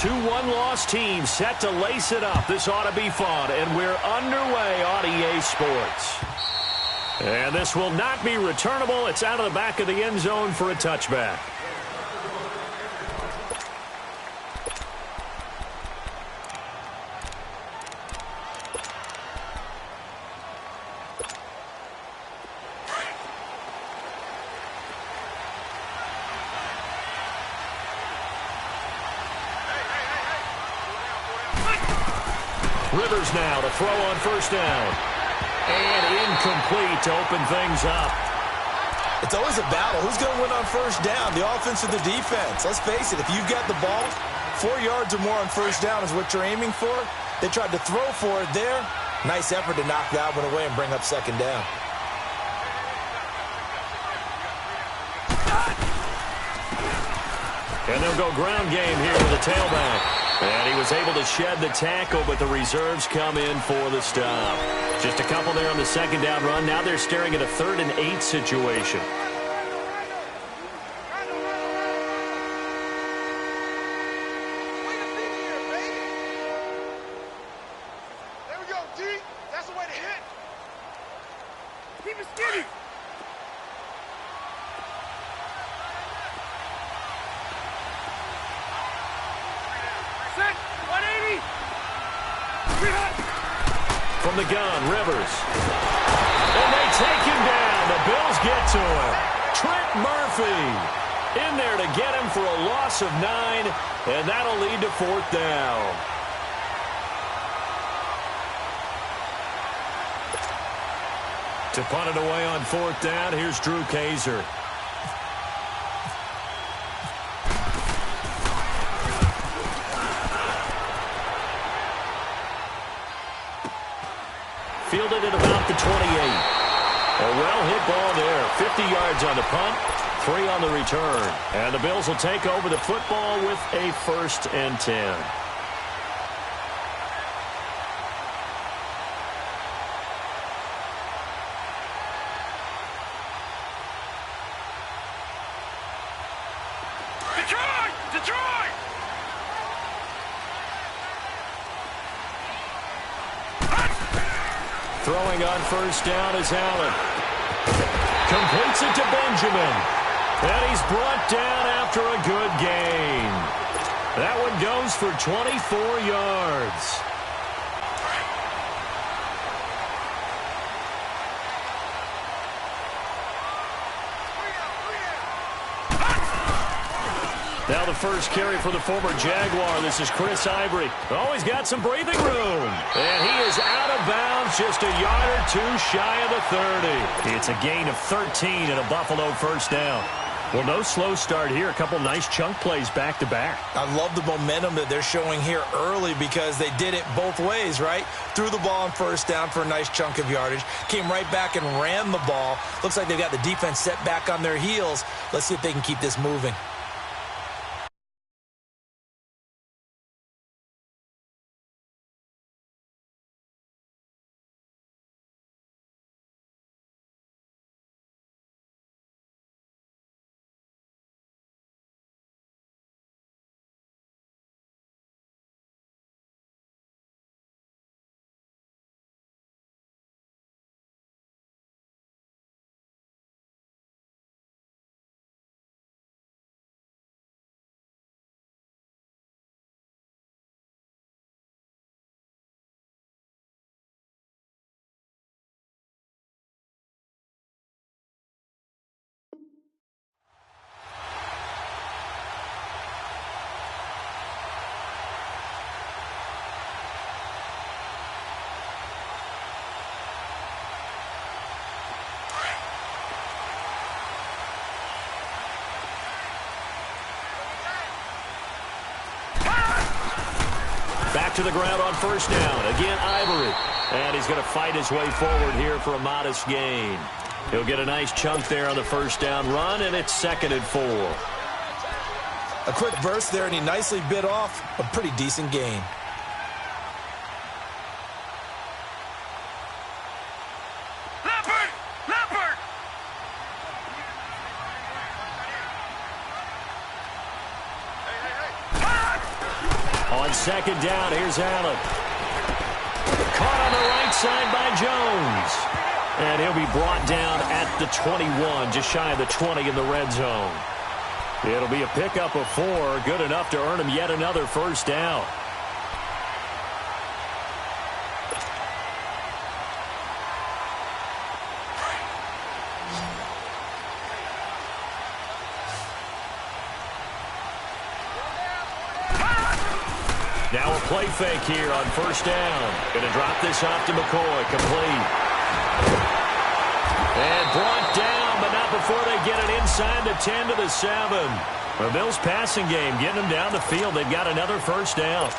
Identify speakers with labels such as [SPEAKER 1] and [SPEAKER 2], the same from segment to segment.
[SPEAKER 1] Two one-loss teams set to lace it up. This ought to be fun, and we're underway on EA Sports. And this will not be returnable. It's out of the back of the end zone for a touchback. Rivers now to throw on first down. And incomplete to open things up.
[SPEAKER 2] It's always a battle. Who's going to win on first down, the offense or the defense? Let's face it, if you've got the ball, 4 yards or more on first down is what you're aiming for. They tried to throw for it there. Nice effort to knock that one away and bring up second down.
[SPEAKER 1] And they'll go ground game here with the tailback. And he was able to shed the tackle, but the reserves come in for the stop. Just a couple there on the second down run. Now they're staring at a 3rd and 8 situation.
[SPEAKER 3] There we go, D. That's the way to hit. Keep it skinny.
[SPEAKER 1] From the gun, Rivers. And they take him down. The Bills get to him. Trent Murphy in there to get him for a loss of 9, and that'll lead to 4th down. To punt it away on 4th down, here's Drew Kaiser. Fielded at about the 28. A well-hit ball there. 50 yards on the punt, 3 on the return. And the Bills will take over the football with a 1st and 10. Throwing on first down is Allen. Completes it to Benjamin. And he's brought down after a good gain. That one goes for 24 yards. Now the first carry for the former Jaguar. This is Chris Ivory. Oh, he's got some breathing room. And he is out of bounds just a yard or 2 shy of the 30. It's a gain of 13 and a Buffalo first down. Well, no slow start here. A couple nice chunk plays back-to-back.
[SPEAKER 2] I love the momentum that they're showing here early because they did it both ways, right? Threw the ball on first down for a nice chunk of yardage. Came right back and ran the ball. Looks like they've got the defense set back on their heels. Let's see if they can keep this moving.
[SPEAKER 1] Back to the ground on first down. Again, Ivory. And he's going to fight his way forward here for a modest gain. He'll get a nice chunk there on the first down run, and it's 2nd and 4.
[SPEAKER 2] A quick burst there, and he nicely bit off a pretty decent gain.
[SPEAKER 1] on second down. Here's Allen. Caught on the right side by Jones. And he'll be brought down at the 21, just shy of the 20 in the red zone. It'll be a pickup of 4, good enough to earn him yet another first down. Now a play fake here on first down. Going to drop this off to McCoy. Complete. And brought down, but not before they get it inside the 10 to the 7. The Bills passing game getting them down the field. They've got another first down.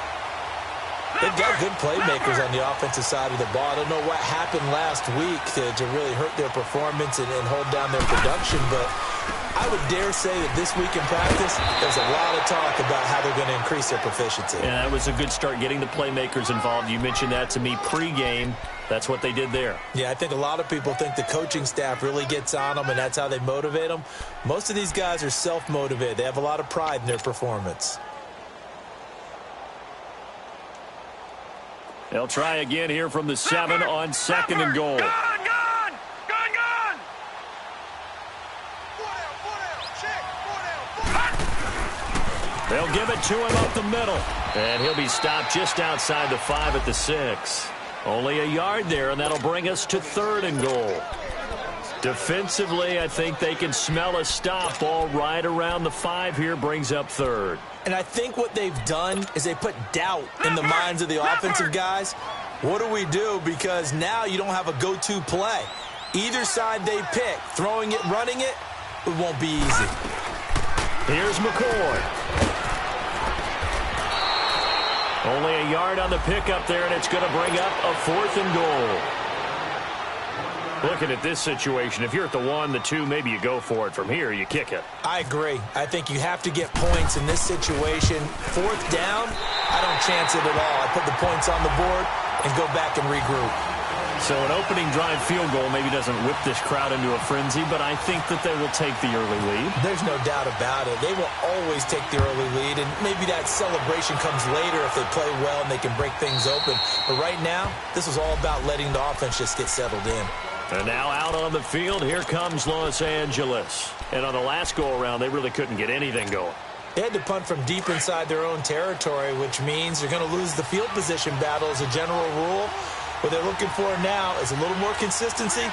[SPEAKER 2] They've got good playmakers on the offensive side of the ball. I don't know what happened last week to really hurt their performance and hold down their production, but I would dare say that this week in practice, there's a lot of talk about how they're going to increase their proficiency.
[SPEAKER 1] Yeah, that was a good start getting the playmakers involved. You mentioned that to me pregame. That's what they did there.
[SPEAKER 2] Yeah, I think a lot of people think the coaching staff really gets on them, and that's how they motivate them. Most of these guys are self-motivated. They have a lot of pride in their performance.
[SPEAKER 1] They'll try again here from the 7 on second and goal.
[SPEAKER 3] Gone!
[SPEAKER 1] They'll give it to him up the middle. And he'll be stopped just outside the 5 at the 6. Only a yard there, and that'll bring us to third and goal. Defensively, I think they can smell a stop. Ball right around the 5 here brings up third.
[SPEAKER 2] And I think what they've done is they put doubt in the minds of the offensive guys. What do we do? Because now you don't have a go-to play. Either side they pick, throwing it, running it, it won't be easy.
[SPEAKER 1] Here's McCoy. Only a yard on the pickup there, and it's going to bring up a 4th and goal. Looking at this situation, if you're at the 1, the 2, maybe you go for it. From here, you kick it.
[SPEAKER 2] I agree. I think you have to get points in this situation. 4th down, I don't chance it at all. I put the points on the board and go back and regroup.
[SPEAKER 1] So an opening drive field goal maybe doesn't whip this crowd into a frenzy, but I think that they will take the early lead.
[SPEAKER 2] There's no doubt about it. They will always take the early lead, and maybe that celebration comes later if they play well and they can break things open. But right now, this is all about letting the offense just get settled in.
[SPEAKER 1] And now out on the field, here comes Los Angeles. And on the last go-around, they really couldn't get anything going.
[SPEAKER 2] They had to punt from deep inside their own territory, which means they're going to lose the field position battle as a general rule. What they're looking for now is a little more consistency,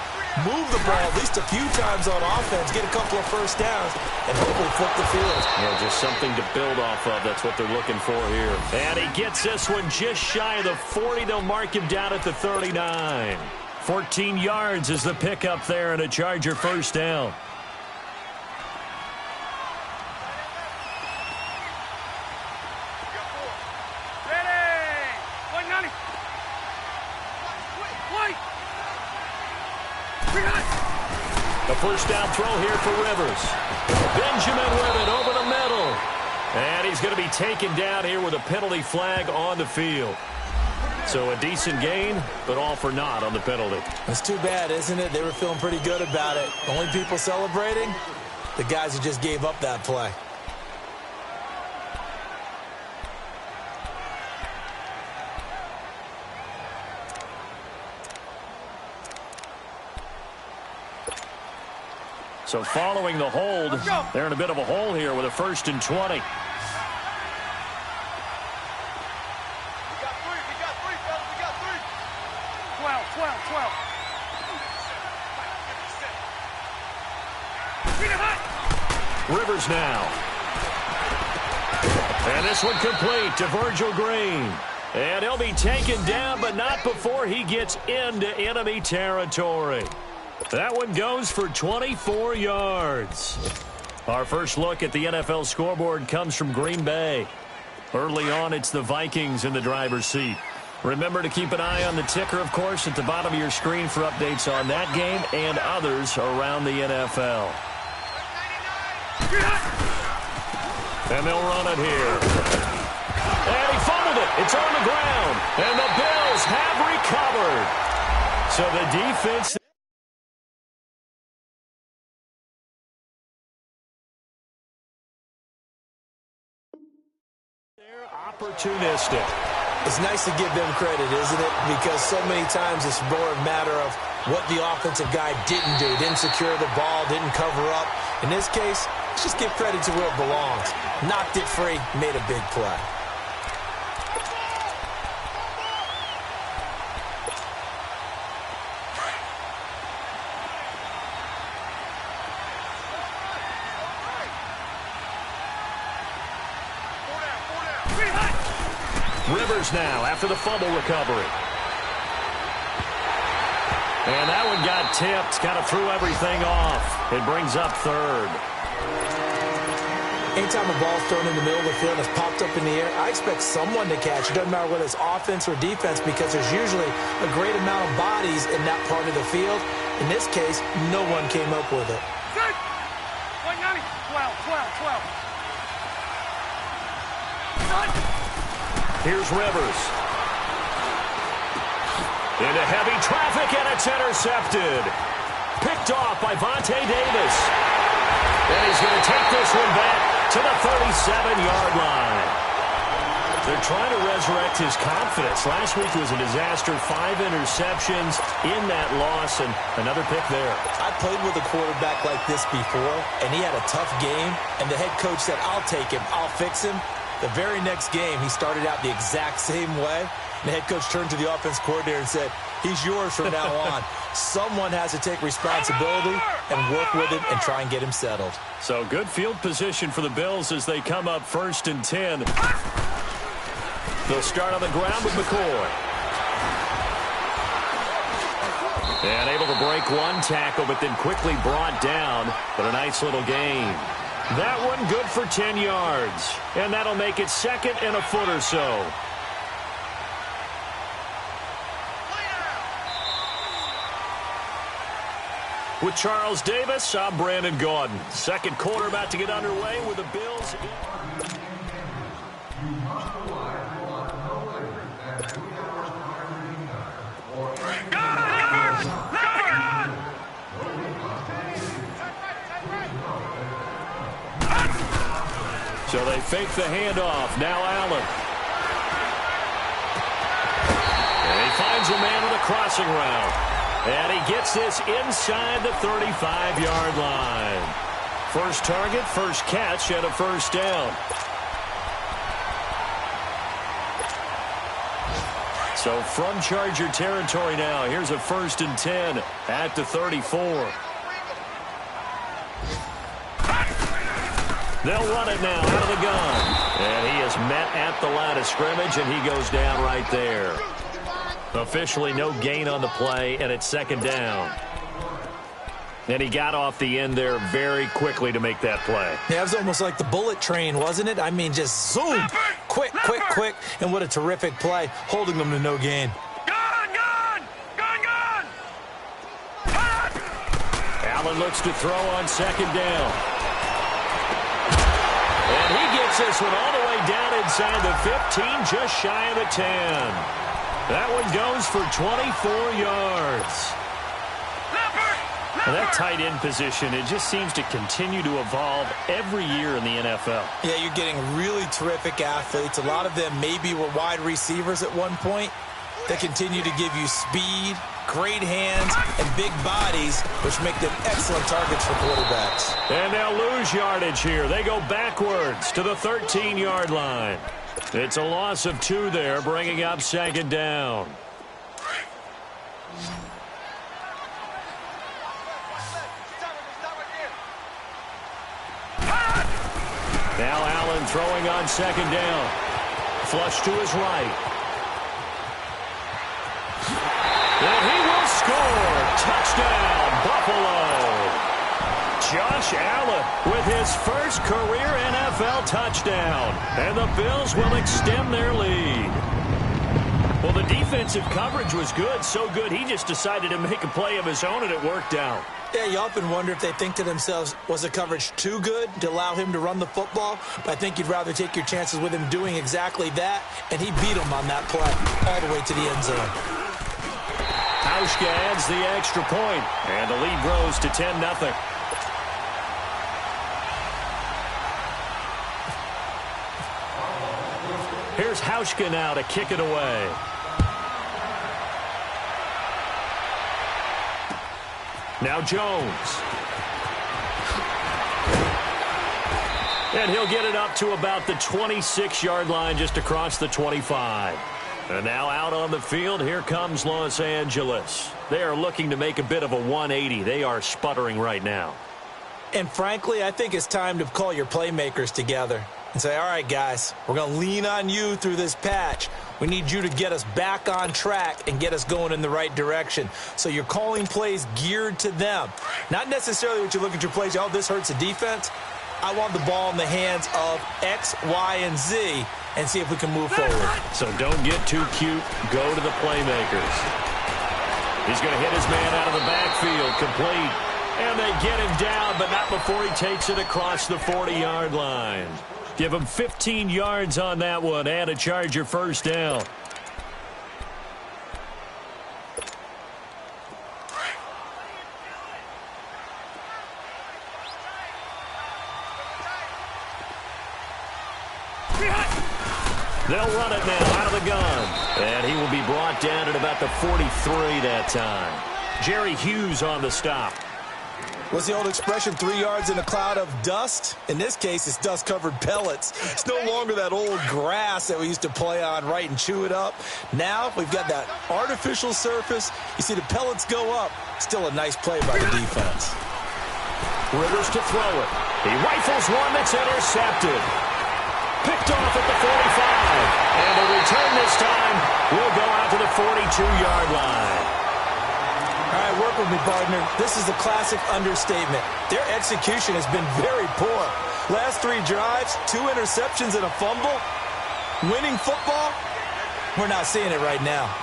[SPEAKER 2] move the ball at least a few times on offense, get a couple of first downs, and hopefully flip the field.
[SPEAKER 1] Yeah, just something to build off of. That's what they're looking for here. And he gets this one just shy of the 40. They'll mark him down at the 39. 14 yards is the pickup there, and a Charger first down. The first down throw here for Rivers. Benjamin with it over the middle. And he's going to be taken down here with a penalty flag on the field. So a decent gain, but all for naught on the penalty.
[SPEAKER 2] It's too bad, isn't it? They were feeling pretty good about it. Only people celebrating, the guys who just gave up that play.
[SPEAKER 1] So following the hold, they're in a bit of a hole here with a 1st and 20.
[SPEAKER 3] We got 3, fellas. We got 3. 12.
[SPEAKER 1] Rivers now. And this one complete to Virgil Green. And he'll be taken down, but not before he gets into enemy territory. That one goes for 24 yards. Our first look at the NFL scoreboard comes from Green Bay. Early on, it's the Vikings in the driver's seat. Remember to keep an eye on the ticker, of course, at the bottom of your screen for updates on that game and others around the NFL. And they'll run it here. And he fumbled it. It's on the ground. And the Bills have recovered. So the defense... opportunistic.
[SPEAKER 2] It's nice to give them credit, isn't it? Because so many times it's more a matter of what the offensive guy didn't do. Didn't secure the ball, didn't cover up. In this case, let's just give credit to where it belongs. Knocked it free, made a big play.
[SPEAKER 1] Rivers now after the fumble recovery. And that one got tipped, kind of threw everything off. It brings up third.
[SPEAKER 2] Anytime a ball's thrown in the middle of the field and it's popped up in the air, I expect someone to catch. It doesn't matter whether it's offense or defense because there's usually a great amount of bodies in that part of the field. In this case, no one came up with it.
[SPEAKER 3] 12.
[SPEAKER 1] Here's Rivers. Into heavy traffic, and it's intercepted. Picked off by Vontae Davis. And he's going to take this one back to the 37-yard line. They're trying to resurrect his confidence. Last week was a disaster. 5 interceptions in that loss, and another pick there.
[SPEAKER 2] I played with a quarterback like this before, and he had a tough game, and the head coach said, I'll take him, I'll fix him. The very next game, he started out the exact same way. The head coach turned to the offense coordinator and said, he's yours from now on. Someone has to take responsibility and work with him and try and get him settled.
[SPEAKER 1] So good field position for the Bills as they come up 1st and 10. They'll start on the ground with McCoy. And able to break one tackle, but then quickly brought down. But a nice little gain. That one good for 10 yards. And that'll make it 2nd and a foot or so. With Charles Davis, I'm Brandon Gaudin. Second quarter about to get underway with the Bills. So they fake the handoff. Now Allen. And he finds a man with a crossing route. And he gets this inside the 35-yard line. First target, first catch, and a first down. So from Charger territory now, here's a 1st and 10 at the 34. They'll run it now out of the gun. And he is met at the line of scrimmage, and he goes down right there. Officially no gain on the play, and it's 2nd down. And he got off the end there very quickly to make that play.
[SPEAKER 2] Yeah, it was almost like the bullet train, wasn't it? I mean, just zoom. Quick, quick, quick. And what a terrific play, holding them to no gain.
[SPEAKER 1] Allen looks to throw on 2nd down. And he gets this one all the way down inside the 15, just shy of the 10. That one goes for 24 yards. And that tight end position, it just seems to continue to evolve every year in the NFL.
[SPEAKER 2] Yeah, you're getting really terrific athletes. A lot of them maybe were wide receivers at one point. They continue to give you speed, great hands, and big bodies, which make them excellent targets for quarterbacks.
[SPEAKER 1] And they'll lose yardage here. They go backwards to the 13-yard line. It's a loss of 2 there, bringing up 2nd down. Now Allen throwing on 2nd down. Flush to his right. And he will score. Touchdown, Buffalo. Josh Allen with his first career NFL touchdown. And the Bills will extend their lead. Well, the defensive coverage was good, so good he just decided to make a play of his own, and it worked out.
[SPEAKER 2] Yeah, you often wonder if they think to themselves, was the coverage too good to allow him to run the football? But I think you'd rather take your chances with him doing exactly that, and he beat him on that play all the way to the end zone.
[SPEAKER 1] Hauschka adds the extra point, and the lead grows to 10-0. Here's Hauschka now to kick it away. Now Jones. And he'll get it up to about the 26-yard line, just across the 25. And now out on the field, here comes Los Angeles. They are looking to make a bit of a 180. They are sputtering right now.
[SPEAKER 2] And frankly, I think it's time to call your playmakers together and say, all right, guys, we're going to lean on you through this patch. We need you to get us back on track and get us going in the right direction. So you're calling plays geared to them. Not necessarily what you look at your plays, oh, this hurts the defense. I want the ball in the hands of X, Y, and Z and see if we can move forward.
[SPEAKER 1] So don't get too cute. Go to the playmakers. He's going to hit his man out of the backfield, complete. And they get him down, but not before he takes it across the 40-yard line. Give him 15 yards on that one and a Charger first down. They'll run it now out of the gun. And he will be brought down at about the 43 that time. Jerry Hughes on the stop.
[SPEAKER 2] What's the old expression, 3 yards in a cloud of dust? In this case, it's dust-covered pellets. It's no longer that old grass that we used to play on, right, and chew it up. Now we've got that artificial surface. You see the pellets go up. Still a nice play by the defense.
[SPEAKER 1] Rivers to throw it. He rifles one that's intercepted. Picked off at the 45. And the return this time will go out to the 42-yard line.
[SPEAKER 2] All right, work with me, partner. This is a classic understatement. Their execution has been very poor. Last 3 drives, 2 interceptions and a fumble. Winning football? We're not seeing it right now.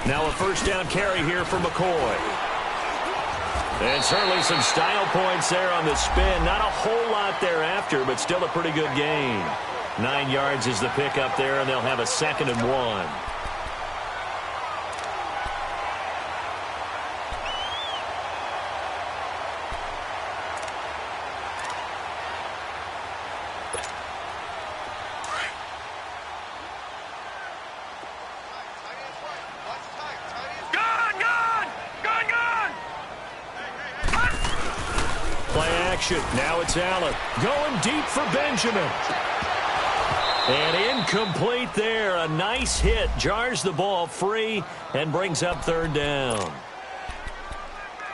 [SPEAKER 1] Now a first down carry here for McCoy. And certainly some style points there on the spin. Not a whole lot thereafter, but still a pretty good gain. 9 yards is the pickup there, and they'll have a 2nd and 1. Now it's Allen going deep for Benjamin. And incomplete there. A nice hit. Jars the ball free and brings up 3rd down.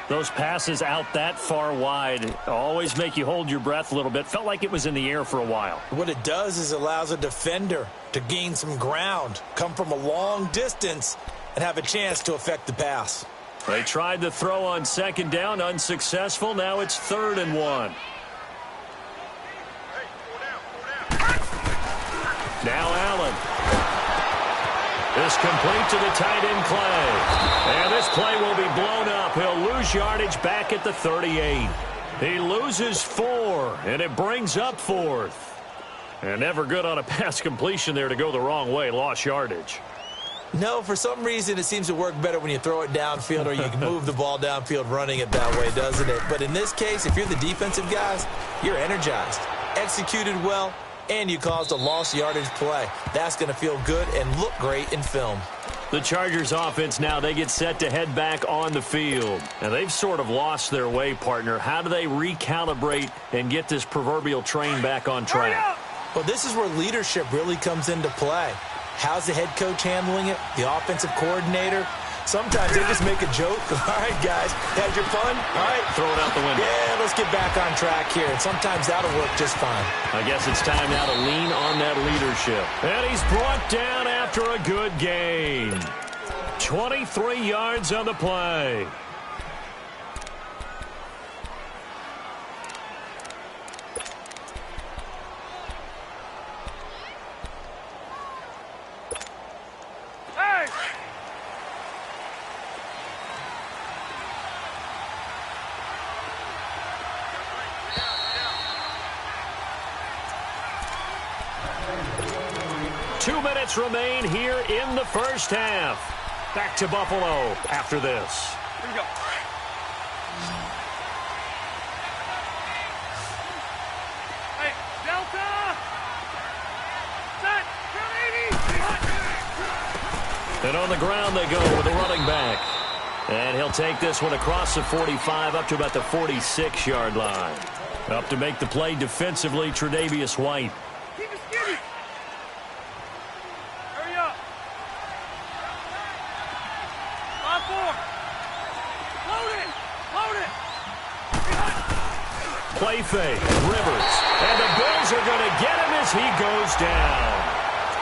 [SPEAKER 1] Those passes out that far wide always make you hold your breath a little bit. Felt like it was in the air for a while.
[SPEAKER 2] What it does is allows a defender to gain some ground, come from a long distance, and have a chance to affect the pass.
[SPEAKER 1] They tried to throw on 2nd down, unsuccessful. Now it's 3rd and 1. Now Allen. This complete to the tight end Clay. And this play will be blown up. He'll lose yardage back at the 38. He loses 4, and it brings up 4th. And never good on a pass completion there to go the wrong way. Lost yardage.
[SPEAKER 2] No, for some reason it seems to work better when you throw it downfield or you can move the ball downfield running it that way, doesn't it? But in this case, if you're the defensive guys, you're energized, executed well, and you caused a lost yardage play. That's going to feel good and look great in film.
[SPEAKER 1] The Chargers offense now, they get set to head back on the field. And they've sort of lost their way, partner. How do they recalibrate and get this proverbial train back on track?
[SPEAKER 2] Well, this is where leadership really comes into play. How's the head coach handling it? The offensive coordinator? Sometimes they just make a joke. All right, guys, had your fun? All right.
[SPEAKER 1] Throw it out the window.
[SPEAKER 2] Yeah, let's get back on track here. And sometimes that'll work just fine.
[SPEAKER 1] I guess it's time now to lean on that leadership. And he's brought down after a good gain. 23 yards on the play. 2 minutes remain here in the first half. Back to Buffalo after this.
[SPEAKER 3] Here we go. Hey, Delta! Set! 180!
[SPEAKER 1] And on the ground they go with a running back. And he'll take this one across the 45 up to about the 46-yard line. Up to make the play defensively, Tre'Davious White.
[SPEAKER 3] Keep it skinny! Hurry up! 5-4! Load it! Load it!
[SPEAKER 1] Play fake, Rivers. And the Bills are going to get him as he goes down.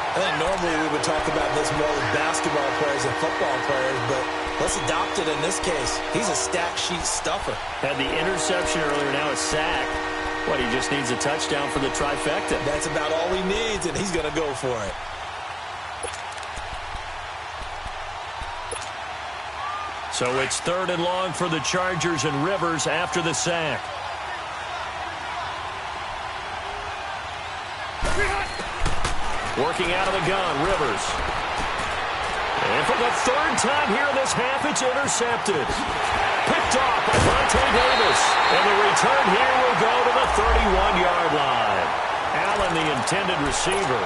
[SPEAKER 2] I think normally we would talk about this more with basketball players and football players, but let's adopt it in this case. He's a stat sheet stuffer.
[SPEAKER 1] Had the interception earlier, now a sack. What, he just needs a touchdown for the trifecta.
[SPEAKER 2] That's about all he needs, and he's going to go for it.
[SPEAKER 1] So it's 3rd and long for the Chargers and Rivers after the sack. Working out of the gun, Rivers. And for the 3rd time here in this half, it's intercepted. Picked off by Vontae Davis. And the return here will go to the 31-yard line. Allen, the intended receiver.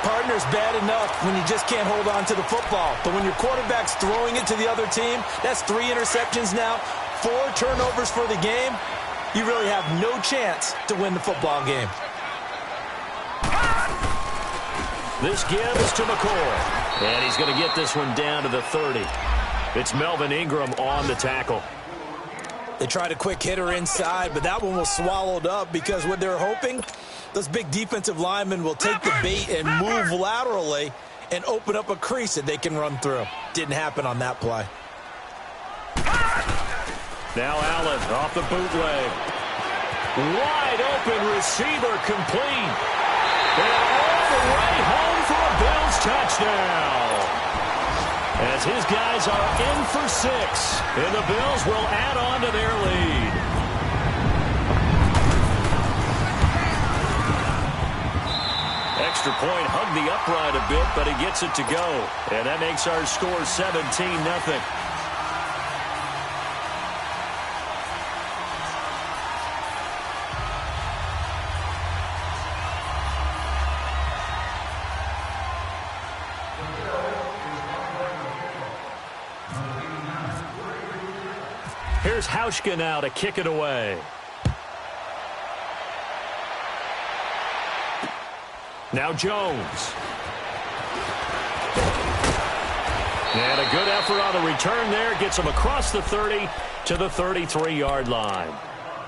[SPEAKER 2] Partner's bad enough when you just can't hold on to the football. But when your quarterback's throwing it to the other team, that's 3 interceptions now, 4 turnovers for the game. You really have no chance to win the football game.
[SPEAKER 1] This give is to McCoy. And he's going to get this one down to the 30. It's Melvin Ingram on the tackle.
[SPEAKER 2] They tried a quick hitter inside, but that one was swallowed up because what they're hoping, those big defensive linemen will take the bait and move laterally and open up a crease that they can run through. Didn't happen on that play.
[SPEAKER 1] Now Allen off the bootleg. Wide open receiver complete. And all the way home for a Bills touchdown. As his guys are in for 6. And the Bills will add on to their lead. Extra point hugged the upright a bit, but he gets it to go. And that makes our score 17-0. Here's Hauschka now to kick it away. Now Jones. And a good effort on the return there. Gets him across the 30 to the 33-yard line.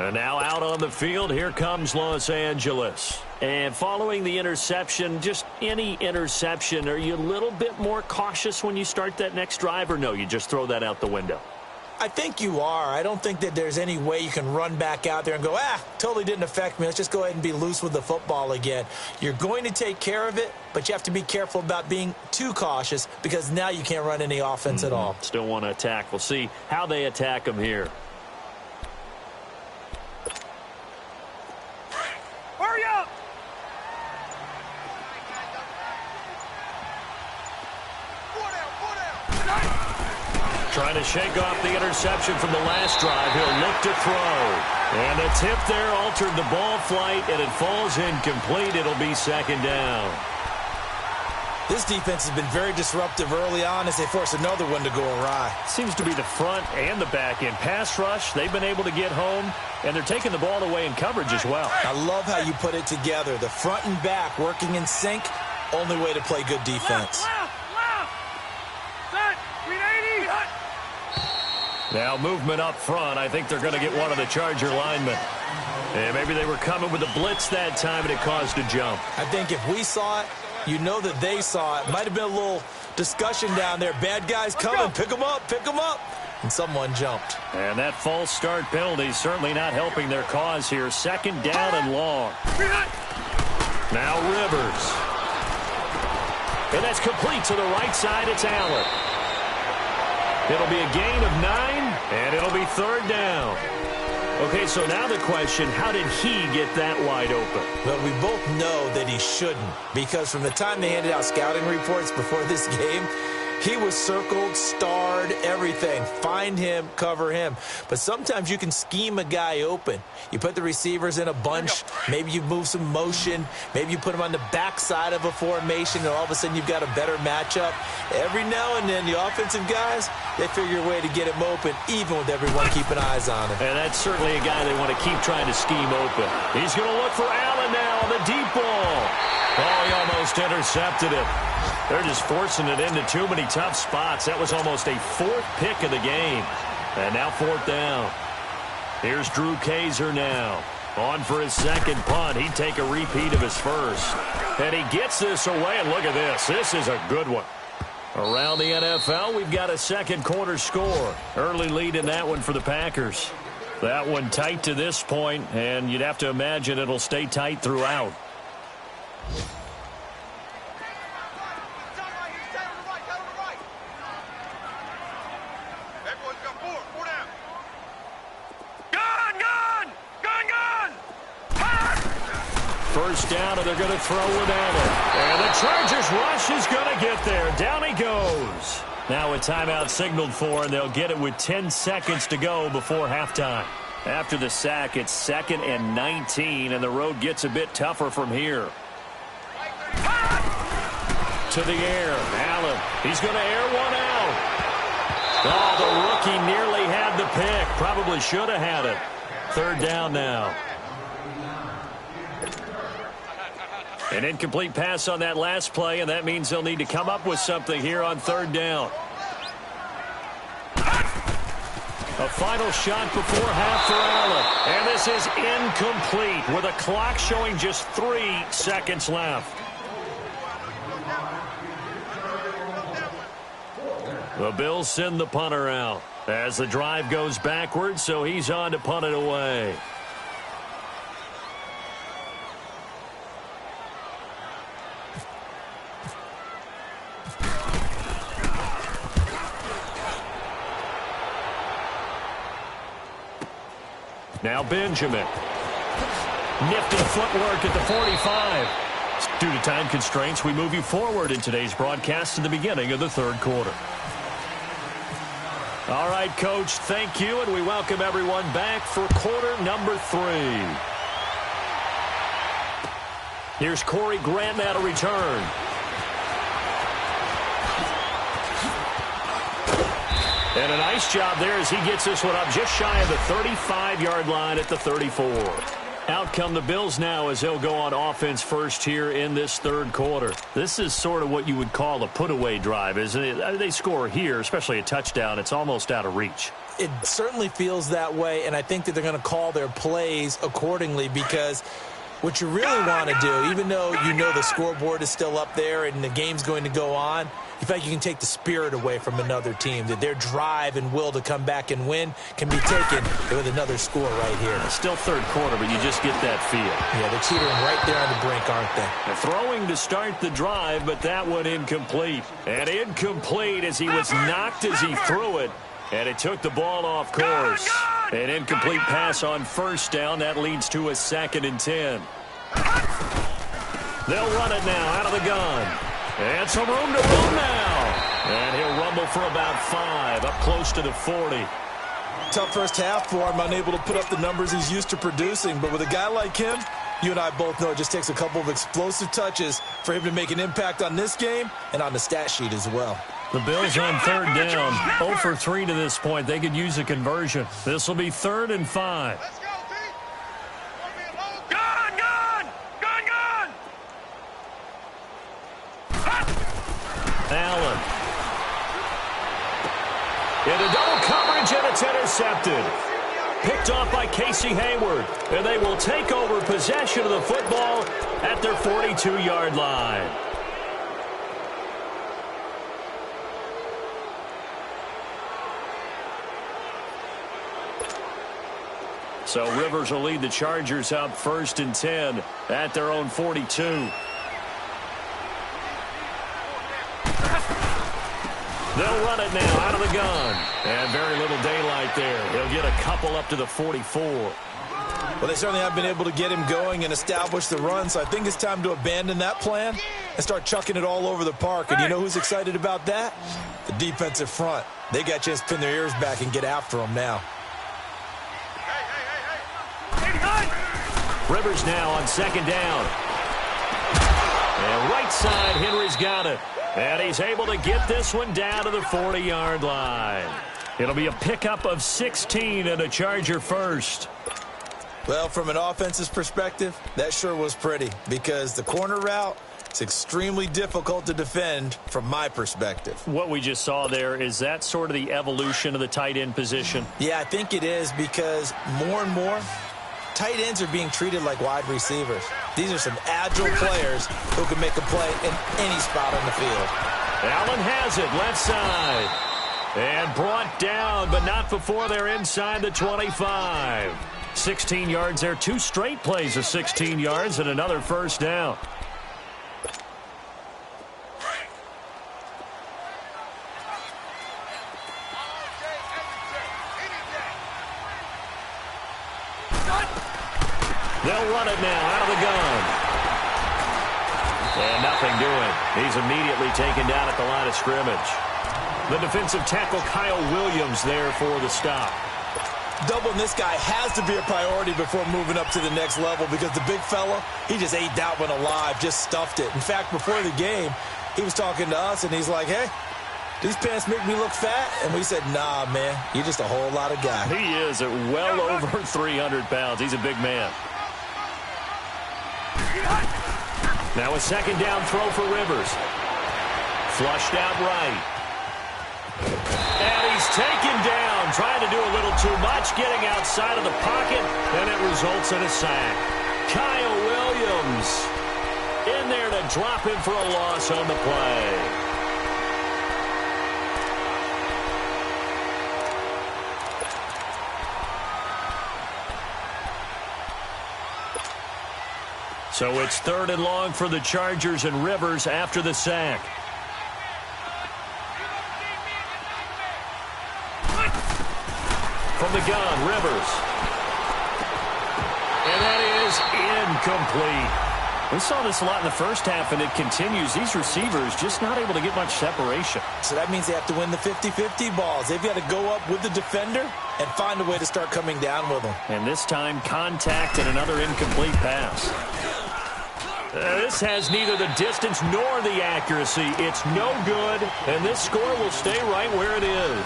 [SPEAKER 1] And now out on the field, here comes Los Angeles. And following the interception, just any interception, are you a little bit more cautious when you start that next drive, or no, you just throw that out the window?
[SPEAKER 2] I think you are. I don't think that there's any way you can run back out there and go, totally didn't affect me. Let's just go ahead and be loose with the football again. You're going to take care of it, but you have to be careful about being too cautious because now you can't run any offense at all.
[SPEAKER 1] Still want to attack. We'll see how they attack them here.
[SPEAKER 3] Hurry up!
[SPEAKER 1] Trying to shake off the interception from the last drive. He'll look to throw. And the tip there altered the ball flight, and it falls incomplete. It'll be 2nd down.
[SPEAKER 2] This defense has been very disruptive early on as they force another one to go awry.
[SPEAKER 1] Seems to be the front and the back end. Pass rush, they've been able to get home, and they're taking the ball away in coverage as well.
[SPEAKER 2] I love how you put it together. The front and back working in sync, only way to play good defense.
[SPEAKER 3] Left! Set! 380!
[SPEAKER 1] Now movement up front. I think they're going to get one of the Charger linemen. And maybe they were coming with a blitz that time, and it caused a jump.
[SPEAKER 2] I think if we saw it, you know that they saw it. Might have been a little discussion down there. Bad guys coming. Pick them up. Pick them up. And someone jumped.
[SPEAKER 1] And that false start penalty certainly not helping their cause here. 2nd down and long. Now Rivers. And that's complete to the right side. It's Allen. It'll be a gain of 9, and it'll be 3rd down. Okay, so now the question, how did he get that wide open?
[SPEAKER 2] Well, we both know that he shouldn't, because from the time they handed out scouting reports before this game, he was circled, starred, everything. Find him, cover him. But sometimes you can scheme a guy open. You put the receivers in a bunch. Maybe you move some motion. Maybe you put them on the backside of a formation, and all of a sudden you've got a better matchup. Every now and then, the offensive guys, they figure a way to get him open, even with everyone keeping eyes on him.
[SPEAKER 1] And that's certainly a guy they want to keep trying to scheme open. He's going to look for Allen now on the deep ball. Oh, he almost intercepted it. They're just forcing it into too many tough spots. That was almost a fourth pick of the game. And now fourth down. Here's Drew Kaiser now. On for his second punt. He'd take a repeat of his first. And he gets this away, and look at this. This is a good one. Around the NFL, we've got a second quarter score. Early lead in that one for the Packers. That one tight to this point, and you'd have to imagine it'll stay tight throughout. First down, and they're going to throw it at it. And the Chargers rush is going to get there. Down he goes. Now a timeout signaled for, and they'll get it with 10 seconds to go before halftime. After the sack, it's 2nd and 19, and the road gets a bit tougher from here. To the air. Allen. He's going to air one out. Oh, the rookie nearly had the pick. Probably should have had it. Third down now. An incomplete pass on that last play, and that means they'll need to come up with something here on third down. A final shot before half for Allen. And this is incomplete with a clock showing just 3 seconds left. The Bills send the punter out as the drive goes backwards, so he's on to punt it away. Now Benjamin. Nifty footwork at the 45. Due to time constraints, we move you forward in today's broadcast to the beginning of the third quarter. All right, Coach, thank you, and we welcome everyone back for quarter number 3. Here's Corey Grant now to return. And a nice job there as he gets this one up just shy of the 35-yard line at the 34. Out come the Bills now as they'll go on offense first here in this third quarter. This is sort of what you would call a put-away drive, isn't it? They score here, especially a touchdown. It's almost out of reach.
[SPEAKER 2] It certainly feels that way, and I think that they're going to call their plays accordingly, because what you really want to do, even though you know the scoreboard is still up there and the game's going to go on, you feel like you can take the spirit away from another team, that their drive and will to come back and win can be taken with another score right here.
[SPEAKER 1] Still third quarter, but you just get that feel.
[SPEAKER 2] Yeah, they're teetering right there on the brink, aren't they?
[SPEAKER 1] They're throwing to start the drive, but that one incomplete. And incomplete as he was knocked as he threw it, and it took the ball off course. An incomplete pass on first down. That leads to a 2nd and 10. They'll run it now out of the gun. And some room to run now. And he'll rumble for about 5, up close to the 40.
[SPEAKER 2] Tough first half for him, unable to put up the numbers he's used to producing. But with a guy like him, you and I both know it just takes a couple of explosive touches for him to make an impact on this game and on the stat sheet as well.
[SPEAKER 1] The Bills on third down, 0 for 3 to this point. They could use a conversion. This will be 3rd and 5.
[SPEAKER 3] Let's go, D. Gun, gun! Gun, gun!
[SPEAKER 1] Allen. Into double coverage, and it's intercepted. Picked off by Casey Hayward. And they will take over possession of the football at their 42-yard line. So Rivers will lead the Chargers up 1st and 10 at their own 42. They'll run it now out of the gun. And very little daylight there. He'll get a couple up to the 44.
[SPEAKER 2] Well, they certainly have been able to get him going and establish the run, so I think it's time to abandon that plan and start chucking it all over the park. And you know who's excited about that? The defensive front. They got a chance to pin their ears back and get after him now.
[SPEAKER 1] Rivers now on second down. And right side, Henry's got it. And he's able to get this one down to the 40-yard line. It'll be a pickup of 16 and a Charger first.
[SPEAKER 2] Well, from an offensive perspective, that sure was pretty because the corner route is extremely difficult to defend from my perspective.
[SPEAKER 1] What we just saw there, is that sort of the evolution of the tight end position?
[SPEAKER 2] Yeah, I think it is because more and more, tight ends are being treated like wide receivers. These are some agile players who can make a play in any spot on the field.
[SPEAKER 1] Allen has it, left side. And brought down, but not before they're inside the 25. 16 yards there, 2 straight plays of 16 yards and another first down. They'll run it now out of the gun. And nothing doing. He's immediately taken down at the line of scrimmage. The defensive tackle, Kyle Williams, there for the stop.
[SPEAKER 2] Doubling this guy has to be a priority before moving up to the next level because the big fella, he just ate that one alive, just stuffed it. In fact, before the game, he was talking to us, and he's like, hey, these pants make me look fat? And we said, nah, man, you're just a whole lot of guy.
[SPEAKER 1] He is at well over 300 pounds. He's a big man. Now a second down throw for Rivers. Flushed out right. And he's taken down, trying to do a little too much, getting outside of the pocket, and it results in a sack. Kyle Williams in there to drop him for a loss on the play. So it's 3rd and long for the Chargers, and Rivers after the sack. From the gun, Rivers. And that is incomplete. We saw this a lot in the first half, and it continues. These receivers just not able to get much separation.
[SPEAKER 2] So that means they have to win the 50-50 balls. They've got to go up with the defender and find a way to start coming down with them.
[SPEAKER 1] And this time, contact and another incomplete pass. This has neither the distance nor the accuracy. It's no good, and this score will stay right where it is.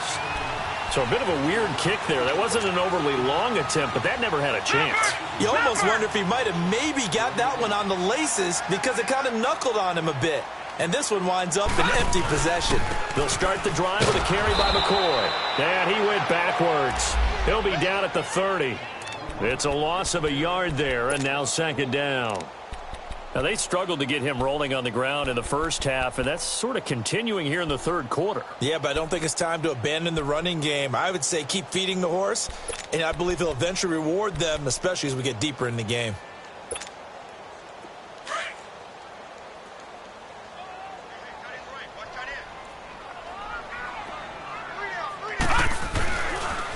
[SPEAKER 1] So a bit of a weird kick there. That wasn't an overly long attempt, but that never had a chance.
[SPEAKER 2] You almost wonder if he might have maybe got that one on the laces because it kind of knuckled on him a bit. And this one winds up in empty possession.
[SPEAKER 1] They'll start the drive with a carry by McCoy. And he went backwards. He'll be down at the 30. It's a loss of a yard there, and now second down. Now, they struggled to get him rolling on the ground in the first half, and that's sort of continuing here in the third quarter.
[SPEAKER 2] Yeah, but I don't think it's time to abandon the running game. I would say keep feeding the horse, and I believe he'll eventually reward them, especially as we get deeper in the game.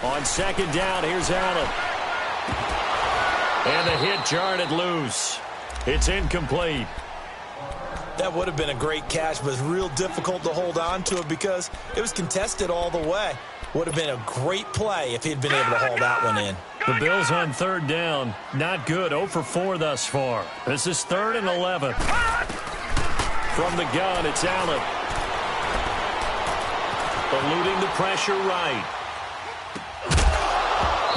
[SPEAKER 1] On second down, here's Allen. And the hit jarred it loose. It's incomplete.
[SPEAKER 2] That would have been a great catch, but it's real difficult to hold on to it because it was contested all the way. Would have been a great play if he'd been able to haul that one in.
[SPEAKER 1] The Bills on third down. Not good. 0 for 4 thus far. This is 3rd and 11. From the gun, it's Allen. Eluding the pressure right.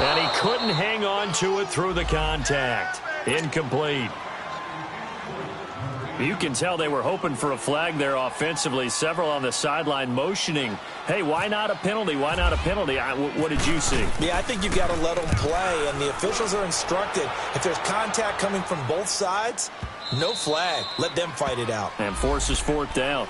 [SPEAKER 1] And he couldn't hang on to it through the contact. Incomplete. You can tell they were hoping for a flag there offensively. Several on the sideline motioning, hey, why not a penalty? Why not a penalty? What did you see?
[SPEAKER 2] Yeah, I think you've got to let them play, and the officials are instructed. If there's contact coming from both sides, no flag. Let them fight it out.
[SPEAKER 1] And forces 4th down.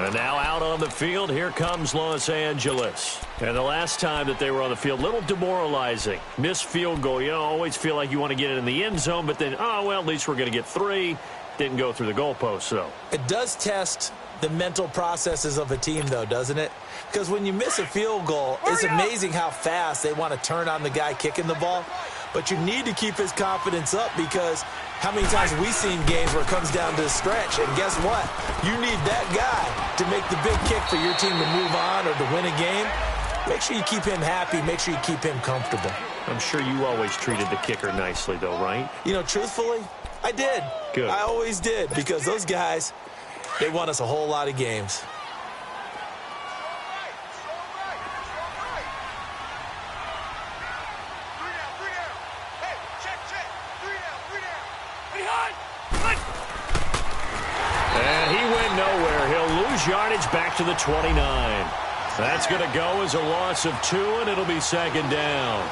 [SPEAKER 1] And now out on the field, here comes Los Angeles. And the last time that they were on the field, a little demoralizing. Missed field goal. You know, always feel like you want to get it in the end zone, but then, oh, well, at least we're going to get 3. Didn't go through the goalpost, though.
[SPEAKER 2] It does test the mental processes of a team, though, doesn't it? Because when you miss a field goal, it's amazing how fast they want to turn on the guy kicking the ball. But you need to keep his confidence up, because how many times have we seen games where it comes down to the stretch, and guess what? You need that guy to make the big kick for your team to move on or to win a game. Make sure you keep him happy. Make sure you keep him comfortable.
[SPEAKER 1] I'm sure you always treated the kicker nicely, though, right?
[SPEAKER 2] You know, truthfully, I did.
[SPEAKER 1] Good.
[SPEAKER 2] I always did, because those guys, they won us a whole lot of games.
[SPEAKER 1] And he went nowhere. He'll lose yardage back to the 29. That's going to go as a loss of 2, and it'll be second down.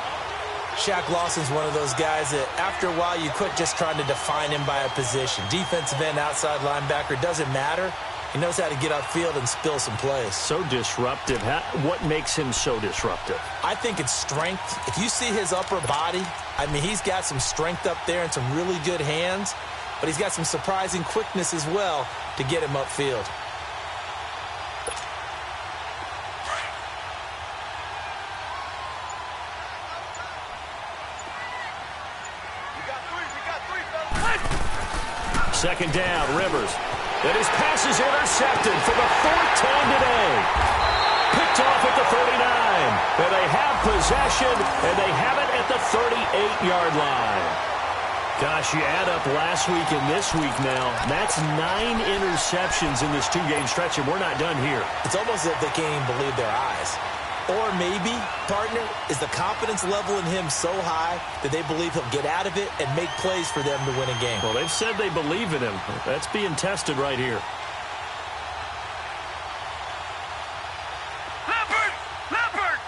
[SPEAKER 2] Shaq Lawson's one of those guys that after a while you quit just trying to define him by a position. Defensive end, outside linebacker, doesn't matter. He knows how to get upfield and spill some plays.
[SPEAKER 1] So disruptive. What makes him so disruptive?
[SPEAKER 2] I think it's strength. If you see his upper body, I mean, he's got some strength up there and some really good hands, but he's got some surprising quickness as well to get him upfield.
[SPEAKER 1] Second down, Rivers. And his pass is intercepted for the 4th time today. Picked off at the 39. And they have possession, and they have it at the 38-yard line. Gosh, you add up last week and this week now. That's 9 interceptions in this 2-game stretch, and we're not done here.
[SPEAKER 2] It's almost as if they can't even believe their eyes. Or maybe, partner, is the confidence level in him so high that they believe he'll get out of it and make plays for them to win a game.
[SPEAKER 1] Well, they've said they believe in him. That's being tested right here.
[SPEAKER 3] Leopard! I'm coming!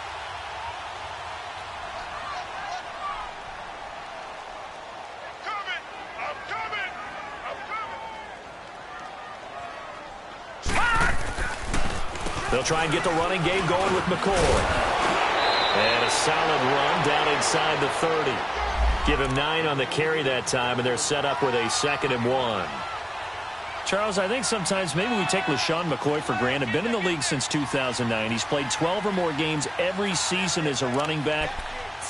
[SPEAKER 1] They'll try and get the running game going with McCoy. And a solid run down inside the 30. Give him 9 on the carry that time, and they're set up with a 2nd and 1. Charles, I think sometimes maybe we take LaShawn McCoy for granted. Been in the league since 2009. He's played 12 or more games every season as a running back.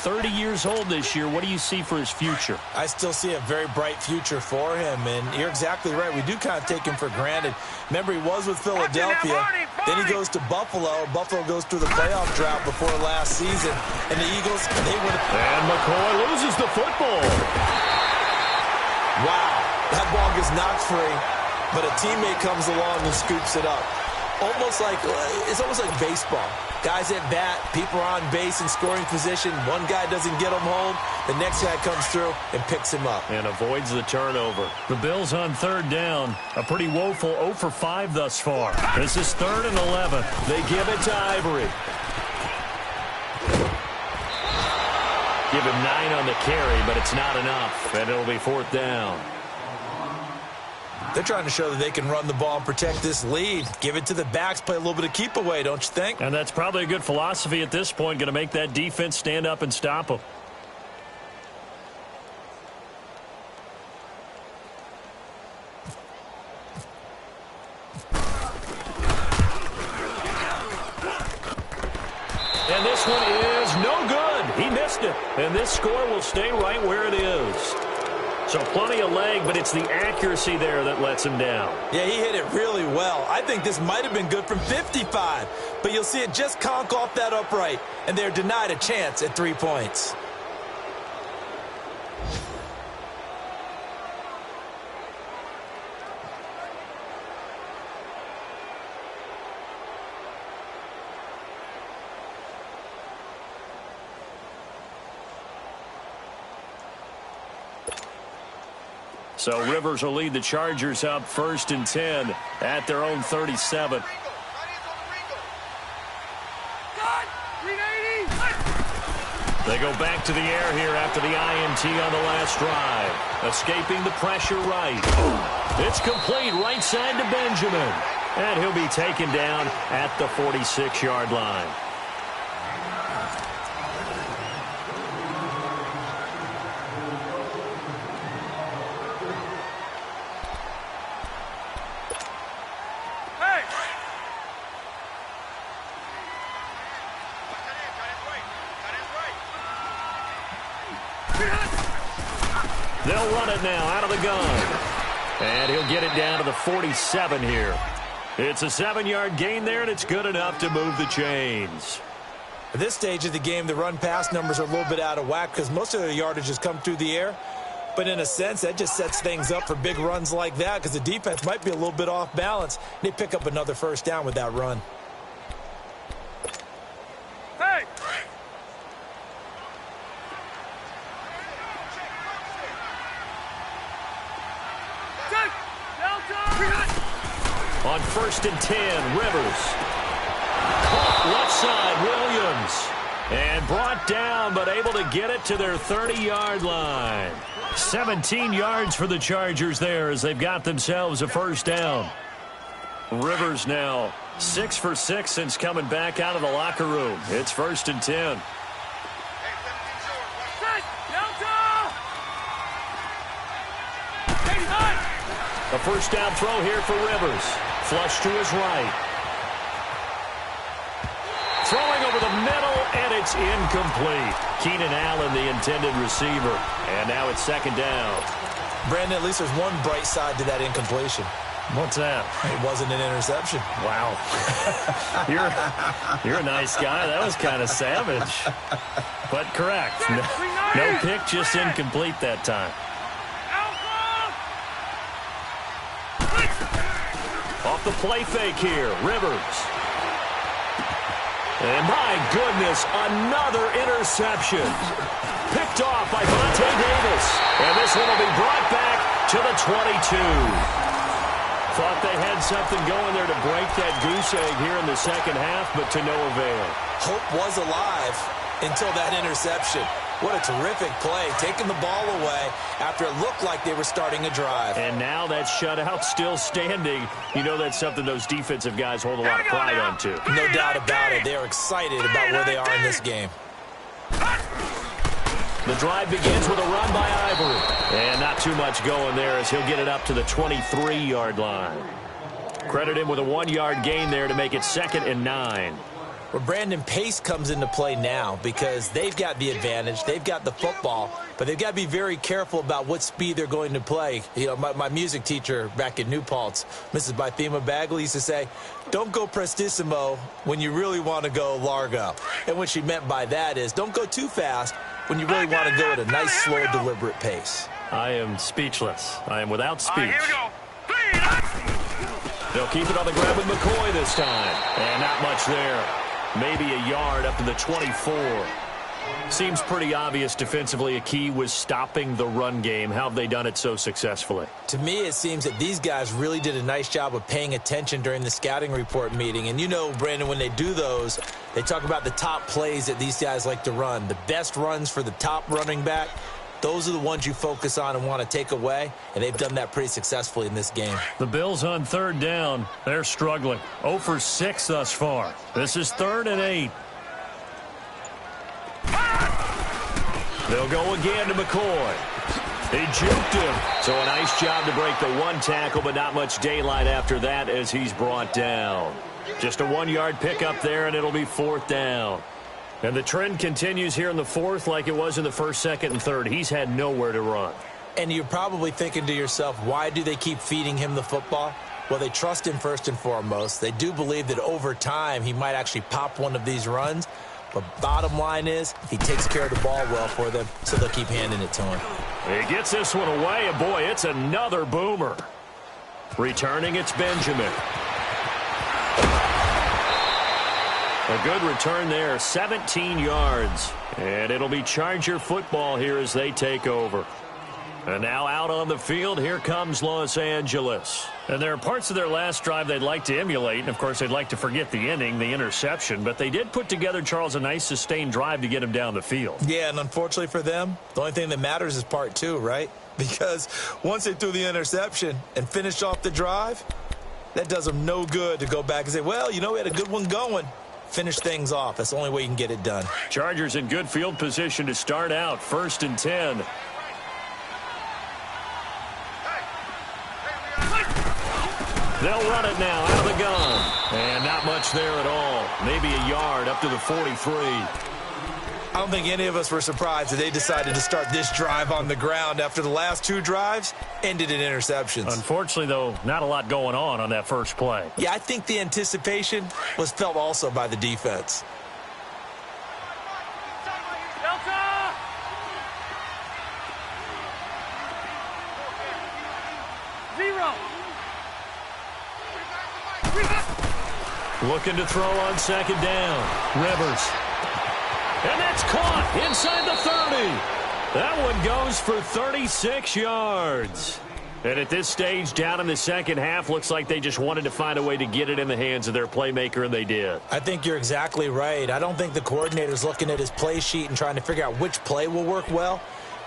[SPEAKER 1] 30 years old this year. What do you see for his future?
[SPEAKER 2] I still see a very bright future for him, and you're exactly right. We do kind of take him for granted. Remember, he was with Philadelphia. Then he goes to Buffalo. Buffalo goes through the playoff drought before last season, and the Eagles, they would have...
[SPEAKER 1] And McCoy loses the football.
[SPEAKER 2] Wow, that ball gets knocked free, but a teammate comes along and scoops it up. It's almost like baseball. Guys at bat, people are on base in scoring position. One guy doesn't get him home. The next guy comes through and picks him up.
[SPEAKER 1] And avoids the turnover. The Bills on 3rd down. A pretty woeful 0 for 5 thus far. This is 3rd and 11. They give it to Ivory. Give him 9 on the carry, but it's not enough. And it'll be 4th down.
[SPEAKER 2] They're trying to show that they can run the ball and protect this lead. Give it to the backs, play a little bit of keep away, don't you think?
[SPEAKER 1] And that's probably a good philosophy at this point. Going to make that defense stand up and stop them. And this one is no good. He missed it. And this score will stay right where it is. So plenty of leg, but it's the accuracy there that lets him down.
[SPEAKER 2] Yeah, he hit it really well. I think this might have been good from 55. But you'll see it just conk off that upright, and they're denied a chance at 3 points.
[SPEAKER 1] So Rivers will lead the Chargers up 1st and 10 at their own 37. They go back to the air here after the INT on the last drive. Escaping the pressure right. It's complete right side to Benjamin. And he'll be taken down at the 46-yard line. They'll run it now out of the gun. And he'll get it down to the 47 here. It's a 7-yard gain there, and it's good enough to move the chains.
[SPEAKER 2] At this stage of the game, the run-pass numbers are a little bit out of whack because most of their yardage has come through the air. But in a sense, that just sets things up for big runs like that because the defense might be a little bit off balance. They pick up another first down with that run.
[SPEAKER 3] Hey!
[SPEAKER 1] On 1st and 10, Rivers. Caught left side, Williams. And brought down, but able to get it to their 30-yard line. 17 yards for the Chargers there as they've got themselves a first down. Rivers now 6 for 6 since coming back out of the locker room. It's 1st and 10. A first down throw here for Rivers. Flush to his right. Throwing over the middle, and it's incomplete. Keenan Allen, the intended receiver. And now it's 2nd down.
[SPEAKER 2] Brandon, at least there's one bright side to that incompletion.
[SPEAKER 1] What's that?
[SPEAKER 2] It wasn't an interception.
[SPEAKER 1] Wow. You're a nice guy. That was kind of savage. But correct. No pick, just incomplete that time. Off the play fake here, Rivers. And my goodness, another interception. Picked off by Vontae Davis. And this one will be brought back to the 22. Thought they had something going there to break that goose egg here in the second half, but to no avail.
[SPEAKER 2] Hope was alive until that interception. What a terrific play, taking the ball away after it looked like they were starting a drive.
[SPEAKER 1] And now that shutout still standing. You know that's something those defensive guys hold a lot of pride on, too.
[SPEAKER 2] No doubt about it. They're excited about where they are in this game.
[SPEAKER 1] The drive begins with a run by Ivory. And not too much going there as he'll get it up to the 23-yard line. Credit him with a 1-yard gain there to make it 2nd and 9.
[SPEAKER 2] Well, Brandon, pace comes into play now because they've got the advantage. They've got the football, but they've got to be very careful about what speed they're going to play. You know, my music teacher back in New Paltz, Mrs. Bythema Bagley, used to say, don't go prestissimo when you really want to go largo. And what she meant by that is don't go too fast when you really want to go at a nice, slow, deliberate pace.
[SPEAKER 1] I am speechless. I am without speech.
[SPEAKER 3] Here we go.
[SPEAKER 1] They'll keep it on the ground with McCoy this time. And not much there. Maybe a yard up to the 24. Seems pretty obvious defensively a key was stopping the run game. How have they done it so successfully?
[SPEAKER 2] To me, it seems that these guys really did a nice job of paying attention during the scouting report meeting. And you know, Brandon, when they do those, they talk about the top plays that these guys like to run. The best runs for the top running back, those are the ones you focus on and want to take away, and they've done that pretty successfully in this game.
[SPEAKER 1] The Bills on 3rd down. They're struggling. 0 for 6 thus far. This is 3rd and 8. They'll go again to McCoy. He juked him. So a nice job to break the one tackle, but not much daylight after that as he's brought down. Just a 1-yard pickup there, and it'll be 4th down. And the trend continues here in the 4th like it was in the 1st, 2nd, and 3rd. He's had nowhere to run.
[SPEAKER 2] And you're probably thinking to yourself, why do they keep feeding him the football? Well, they trust him first and foremost. They do believe that over time he might actually pop one of these runs. But bottom line is he takes care of the ball well for them, so they'll keep handing it to him.
[SPEAKER 1] He gets this one away, and boy, it's another boomer. Returning, it's Benjamin. A good return there, 17 yards. And it'll be Charger football here as they take over. And now out on the field, here comes Los Angeles. And there are parts of their last drive they'd like to emulate. And, of course, they'd like to forget the inning, the interception. But they did put together, Charles, a nice sustained drive to get him down the field.
[SPEAKER 2] Yeah, and unfortunately for them, the only thing that matters is part 2, right? Because once they threw the interception and finished off the drive, that does them no good to go back and say, well, you know, we had a good one going. Finish things off. That's the only way you can get it done.
[SPEAKER 1] Chargers in good field position to start out. 1st and 10. They'll run it now out of the gun. And not much there at all. Maybe a yard up to the 43.
[SPEAKER 2] I don't think any of us were surprised that they decided to start this drive on the ground after the last 2 drives ended in interceptions.
[SPEAKER 1] Unfortunately, though, not a lot going on that first play.
[SPEAKER 2] Yeah, I think the anticipation was felt also by the defense.
[SPEAKER 1] Looking to throw on second down. Rivers. And that's caught inside the 30. That one goes for 36 yards. And at this stage, down in the second half, looks like they just wanted to find a way to get it in the hands of their playmaker, and they did.
[SPEAKER 2] I think you're exactly right. I don't think the coordinator's looking at his play sheet and trying to figure out which play will work well.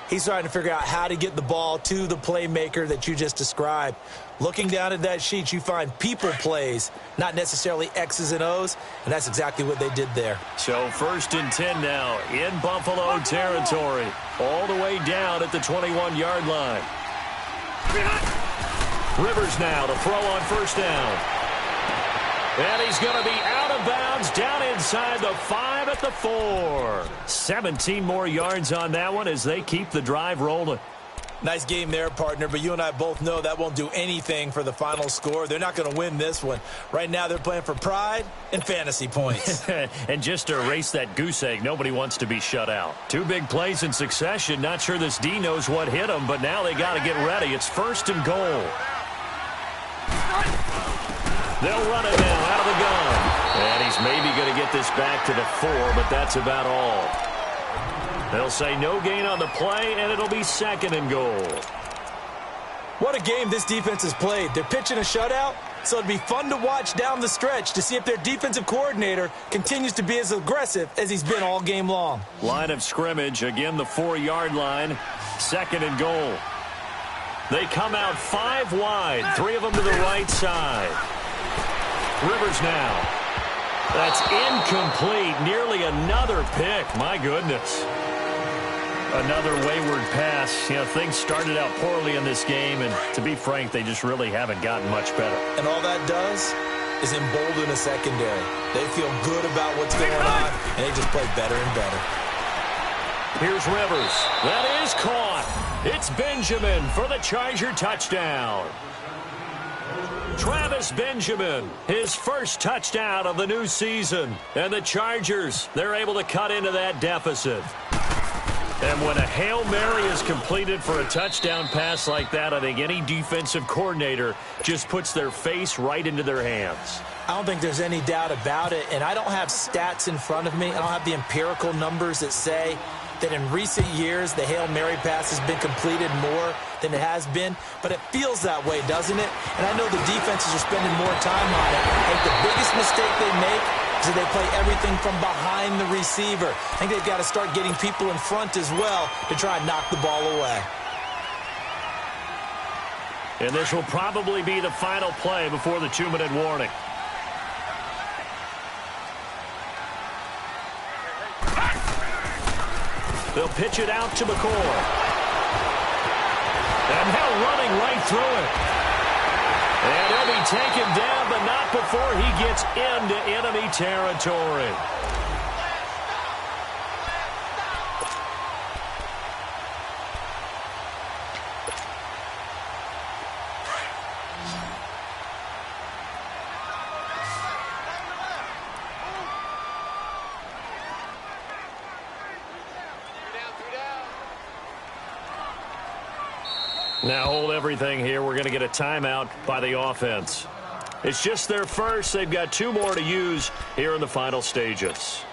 [SPEAKER 2] He's trying to figure out how to get the ball to the playmaker that you just described. Looking down at that sheet, you find people plays, not necessarily X's and O's, and that's exactly what they did there.
[SPEAKER 1] So 1st and 10 now in Buffalo territory, all the way down at the 21-yard line. Rivers now to throw on 1st down. And he's going to be out of bounds down inside the 5 at the 4. 17 more yards on that one as they keep the drive rolling.
[SPEAKER 2] Nice game there, partner, but you and I both know that won't do anything for the final score. They're not going to win this one. Right now they're playing for pride and fantasy points.
[SPEAKER 1] And just to erase that goose egg, nobody wants to be shut out. 2 big plays in succession. Not sure this D knows what hit him, but now they got to get ready. It's 1st and goal. They'll run it now out of the gun. And he's maybe going to get this back to the 4, but that's about all. They'll say no gain on the play, and it'll be 2nd and goal.
[SPEAKER 2] What a game this defense has played. They're pitching a shutout, so it'd be fun to watch down the stretch to see if their defensive coordinator continues to be as aggressive as he's been all game long.
[SPEAKER 1] Line of scrimmage, again the 4-yard line, 2nd and goal. They come out 5 wide, 3 of them to the right side. Rivers now. That's incomplete. Nearly another pick. My goodness. Another wayward pass. You know, things started out poorly in this game, and to be frank, they just really haven't gotten much better.
[SPEAKER 2] And all that does is embolden a secondary. They feel good about what's going on, and they just play better and better.
[SPEAKER 1] Here's Rivers. That is caught. It's Benjamin for the Charger touchdown. Travis Benjamin, his first touchdown of the new season. And the Chargers, they're able to cut into that deficit. And when a Hail Mary is completed for a touchdown pass like that, I think any defensive coordinator just puts their face right into their hands.
[SPEAKER 2] I don't think there's any doubt about it, and I don't have stats in front of me. I don't have the empirical numbers that say that in recent years the Hail Mary pass has been completed more than it has been, but it feels that way, doesn't it? And I know the defenses are spending more time on it. I think the biggest mistake they make is that they play everything from behind the receiver. I think they've got to start getting people in front as well to try and knock the ball away.
[SPEAKER 1] And this will probably be the final play before the 2-minute warning. They'll pitch it out to McCoy. And now running right through it. And he'll be taken down, but not before he gets into enemy territory. Now hold everything here. We're going to get a timeout by the offense. It's just their first. They've got 2 more to use here in the final stages.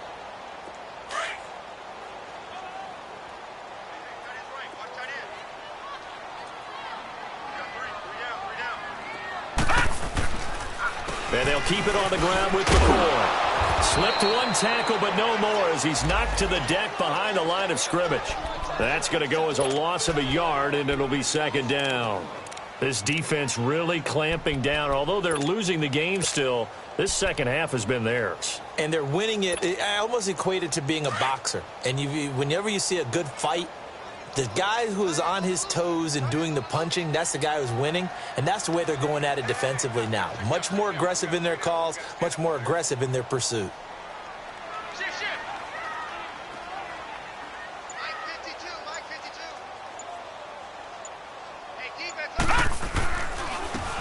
[SPEAKER 1] And they'll keep it on the ground with McCoy. Slipped 1 tackle, but no more as he's knocked to the deck behind the line of scrimmage. That's going to go as a loss of a yard, and it'll be 2nd down. This defense really clamping down. Although they're losing the game still, this second half has been theirs.
[SPEAKER 2] And they're winning it. I almost equate it to being a boxer. And whenever you see a good fight, the guy who is on his toes and doing the punching, that's the guy who's winning. And that's the way they're going at it defensively now. Much more aggressive in their calls, much more aggressive in their pursuit.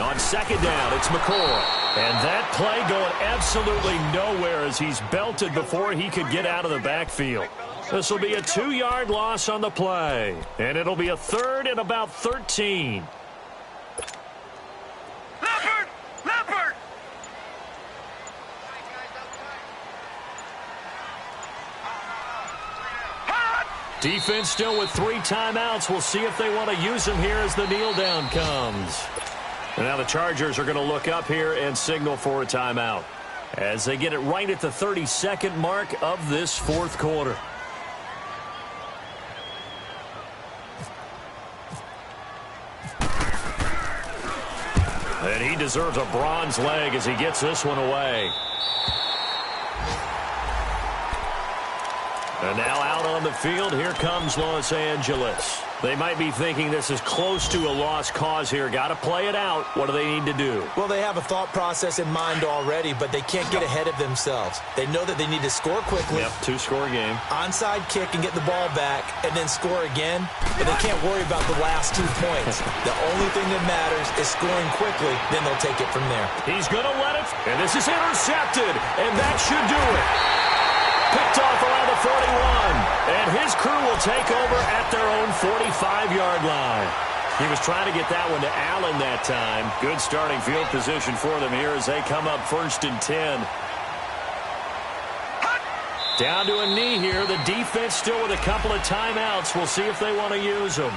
[SPEAKER 1] On second down, it's McCoy. And that play going absolutely nowhere as he's belted before he could get out of the backfield. This will be a 2-yard loss on the play. And it'll be a third and about 13.
[SPEAKER 3] Leopard!
[SPEAKER 1] Defense still with 3 timeouts. We'll see if they want to use them here as the kneel down comes. And now the Chargers are going to look up here and signal for a timeout as they get it right at the 32nd mark of this fourth quarter. And he deserves a bronze leg as he gets this one away. And now out on the field, here comes Los Angeles. They might be thinking this is close to a lost cause here. Got to play it out. What do they need to do?
[SPEAKER 2] Well, they have a thought process in mind already, but they can't get ahead of themselves. They know that they need to score quickly.
[SPEAKER 1] Yep, 2-score game.
[SPEAKER 2] Onside kick and get the ball back and then score again, but they can't worry about the last 2 points. The only thing that matters is scoring quickly, then they'll take it from there.
[SPEAKER 1] He's going to let it, and this is intercepted, and that should do it. Picked off around the 41, and his crew will take over at their own 45-yard line. He was trying to get that one to Allen that time. Good starting field position for them here as they come up 1st and 10. Down to a knee here. The defense still with a couple of timeouts. We'll see if they want to use them.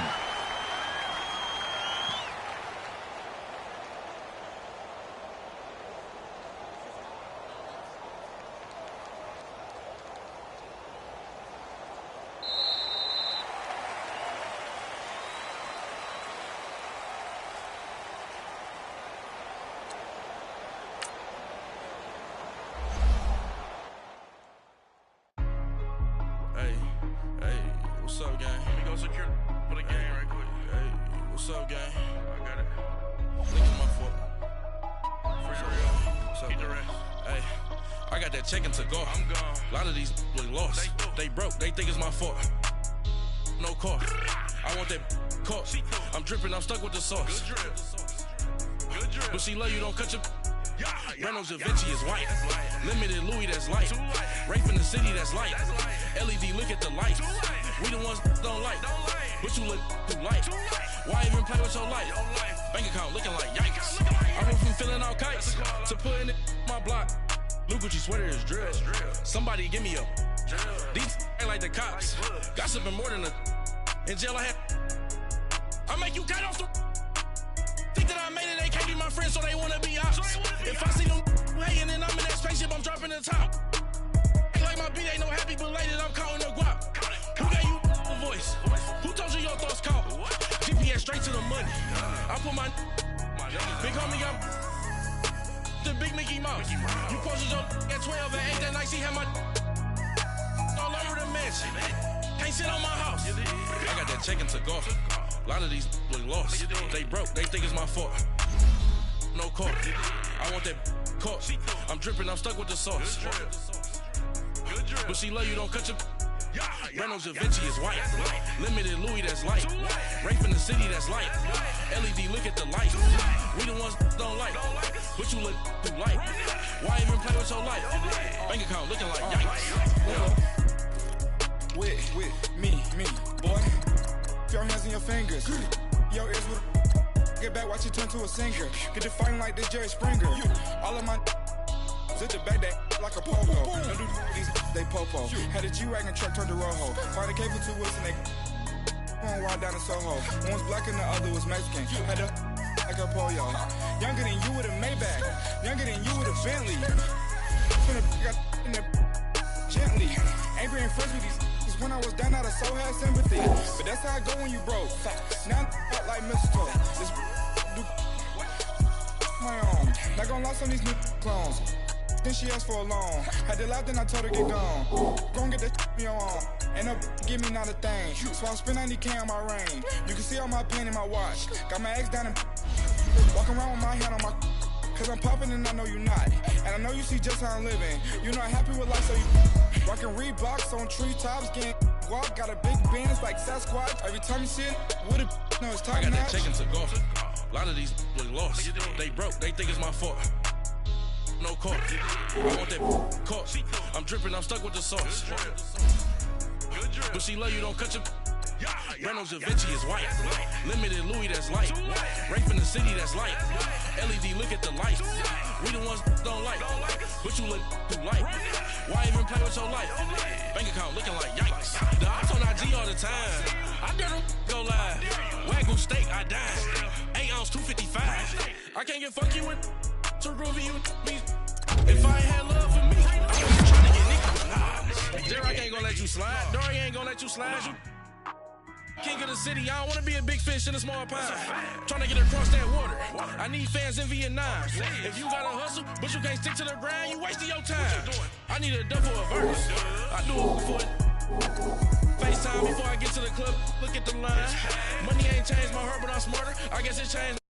[SPEAKER 4] What's up, gang? Let me go secure for the game right quick. Hey, what's up, gang? I got it. Think it's my fault. For real. What's up, the rest. Hey, I got that chicken to go. I'm gone. A lot of these look lost. They broke. They think it's my fault. No car. I want that caught. I'm dripping. I'm stuck with the sauce. Good drip. Good drip. But she love you. Don't cut your... Reynolds Da Vinci is white. Limited Louis, that's light. Rape in the city, that's light. LED, look at the light. We the ones don't like. But you look too light. Why even play with your life? Bank account looking like yikes. I went from filling out kites to putting it in my block. Blue Gucci sweater is drill. Somebody give me a. These ain't like the cops. Gossiping more than a. In jail I had. I make you cut off the. Think that I made it, they can't be my friends, so they wanna be ops. If I see them hating and I'm in that spaceship, I'm dropping the top. Ain't like my beat, ain't no happy belated, I'm counting the guap. Who gave you a voice? Who told you your thoughts count? GPS straight to the money. I put my big homie got the big Mickey Mouse. You posted your at 12 and 8 that night, she had my all over the mansion. Can't sit on my house. I got that chicken to go. A lot of these look lost. They broke. They think it's my fault. No car. I want that caught. I'm dripping. I'm stuck with the sauce. But she love you. Don't cut your... Reynolds Da Vinci is white. Limited Louis, that's light. Rape in the city, that's light. LED, look at the light. We the ones don't like. But you look too light. Why even play with your life? Bank account looking like yikes.
[SPEAKER 5] With me, boy. Your hands and your fingers. Your ears with get back, watch you turn to a singer. Get to fighting like this Jerry Springer. All of my sit the back that like a pogo. Don't do these they popo. Had a G-Wagon truck turned to Rojo. Find a cable 2 wheels and they going wild down in Soho. One was black and the other was Mexican. Had a like a pollo. Younger than you with a Maybach. Younger than you with a Bentley. Finna got in there gently. Ain't being friends with these. When I was down out of so had sympathy. But that's how I go when you broke. Now I'm out like mistletoe. This do my own. Not gonna lie on these new clones. Then she asked for a loan. Had to laugh, then I told her get gone. Gon' get that me on. Ain't no give me not a thing. So I spend 90K on my range. You can see all my pain in my watch. Got my ex down and walking around with my hand on my. Cause I'm popping and I know you not. And I know you see just how I'm living. You're not happy with life, so you rockin' Reeboks on treetops, getting walk. Got a big Benz like Sasquatch. Every time you see it, with a no, it's
[SPEAKER 4] I
[SPEAKER 5] top
[SPEAKER 4] got
[SPEAKER 5] notch.
[SPEAKER 4] that chicken to go. A lot of these look lost. They broke, they think it's my fault. No court. I want that court. I'm dripping, I'm stuck with the sauce. But she love you, don't cut your. Brando Javinci is white. Limited Louis, that's light. Rape in the city, that's light. LED, look at the light. We the ones don't like. But you look too light. Why even play with your life? Bank account looking like yikes. The ops on IG all the time. I dare them go live. Wagyu steak, I died. 8 ounce, 255. I can't get funky with too groovy you me. If I ain't had love for me, I was trying to get nigga. Nah, Derek ain't gonna let you slide. Dory ain't gonna let you slide. You king of the city, I don't wanna be a big fish in a small pond. Trying to get across that water. I need fans in Vietnam. If you gotta hustle, but you can't stick to the grind, you wasting your time. I need a double a verse. I do it before FaceTime before I get to the club. Look at the line. Money ain't changed my heart, but I'm smarter. I guess it changed.